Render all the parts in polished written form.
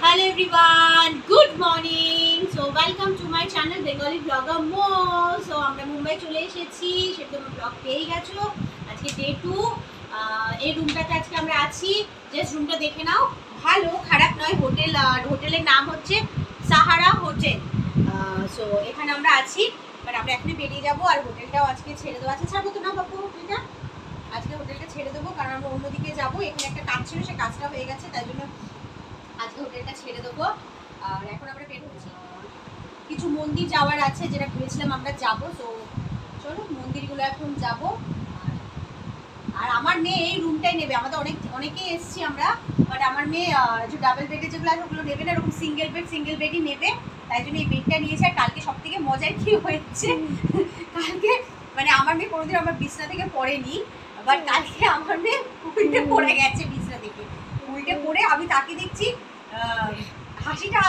Hello everyone, good morning. So welcome to my channel Bengali Vlogger Mo. So আমরা মুম্বাই চলে এসেছি, সেটা তোমরা ব্লগ পেয়ে গেছো। আজকে ডে 2। এই রুমটাতে আজকে আমরা আছি। জাস্ট রুমটা দেখে নাও, ভালো খারাপ নয়। হোটেল আর হোটেলের নাম হচ্ছে সাহারা হোটেল। সো এখানে আমরা আছি, বাট আমরা এখনই বেরিয়ে যাবো। আর হোটেলটাও আজকে ছেড়ে দেবো। আচ্ছা ছাড়বো তো না বাবু এটা? আজকে হোটেলটা ছেড়ে দেবো, কারণ আমরা অন্যদিকে যাবো। এখানে একটা কাজ ছিল, সে কাজটা হয়ে গেছে, তাই জন্য আজকে হোটেলটা ছেড়ে দেবো। আর এখন আমরা বের হচ্ছি, কিছু মন্দির যাওয়ার আছে, যেটা ভেবেছিলাম আমরা যাবো। তো চলো মন্দিরগুলো এখন যাব। আর আমার মেয়ে এই রুমটাই নেবে। আমাদের অনেকেই এসছি আমরা, বাট আমার মেয়ে যে ডাবল বেডে যেগুলো আছে ওগুলো নেবে না, এরকম সিঙ্গেল বেডই নেবে। তাই জন্য এই বেডটা নিয়েছে। আর কালকে সব থেকে মজার কি হয়েছে, কালকে মানে আমার মেয়ে কোনোদিন আমার বিছনা থেকে পড়েনি, বাট কালকে আমার মেয়ে উল্টে পড়ে গেছে বিছনা থেকে। উল্টে পড়ে আমি তাকে দেখছি হাসিটা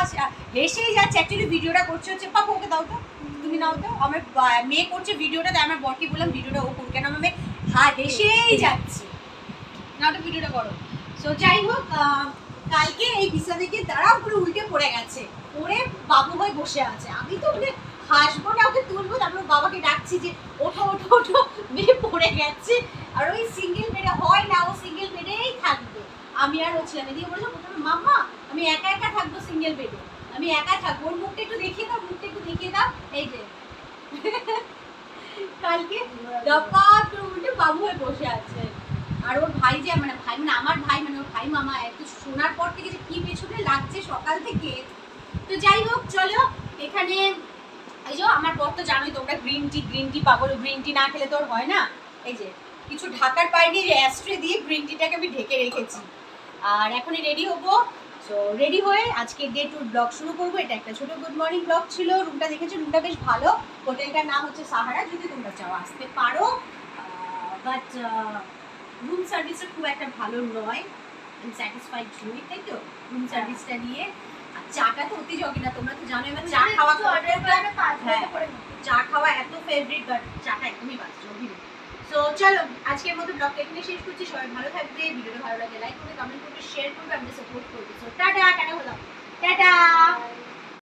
হেসেই যাচ্ছে। অ্যাকচুয়ালি ভিডিওটা করছে হচ্ছে, পাপা ওকে দাও তো, তুমি নাও তো। আমার মেয়ে করছে ভিডিওটা, তাই আমার বরকে বললাম ভিডিওটা ও করুক, কেন আমার মেয়ে হেসেই যাচ্ছে। না ওটা ভিডিওটা করো। সো যাই হোক, কালকে এই বিছানা থেকে দাঁড়াও করে উল্টে পড়ে গেছে, পড়ে বাবু হয়ে বসে আছে। আমি তো মানে হাসবো না, ওকে তুলবো, তারপর বাবাকে ডাকছি যে ওঠো ওঠো ওঠো, মেয়ে পড়ে গেছে। আর ওই সিঙ্গেল বেডে হয় না, ও সিঙ্গেল বেডেই থাকবে। আমি আর হচ্ছিলাম, এদিকে বললাম প্রথমে মাম্মা আমি একা একা থাকবো সিঙ্গেল বেডে, আমি একা থাকবো। ওর মুখটা একটু দেখিয়ে দাও, মুখটা একটু দেখিয়ে দাও। এই যে কালকে দপাত করে উল্টে বাবু হয়ে বসে আছে। আর ওর ভাই যে মানে আমার ভাই মানে ওর ভাই মামা এত শোনার পর থেকে যে কি পেছনে লাগছে সকাল থেকে। তো যাই হোক চলো, এখানে এই যে আমার বর তো জানোই তোমরা, গ্রিন টি পাগল, গ্রিন টি না খেলে তো হয় না। এই যে কিছু ঢাকার পাইনি, যে অ্যাস্ট্রে দিয়ে গ্রিন টিটাকে আমি ঢেকে রেখেছি। আর এখনই রেডি হবো। সো রেডি হয়ে আজকে ডে 2 ব্লগ শুরু করবো। এটা একটা ছোট গুড মর্নিং ব্লগ ছিল। রুমটা দেখেছো, রুমটা বেশ ভালো। হোটেলটার নাম হচ্ছে সাহারা, যদি তোমরা চাও আসতে পারো, বাট রুম সার্ভিসটা খুব একটা ভালো নয়। আমি স্যাটিসফাইড নই, তাই তো রুম সার্ভিসটা নিয়ে। আর চাটা তো অতি জগে না, তোমরা তো জানো এবার চা খাওয়া এত ফেভারিট, বাট চাটা একদমই বাজছে। সো চলো আজকের মতো ব্লগটা এখানে শেষ করছি। সবাই ভালো থাকবে, ভিডিওটা ভালো লাগে লাইক করবে, কমেন্ট করবে, শেয়ার করবে, আমাদের সাপোর্ট করবে। সো টাটা, টাটা হলো, টাটা।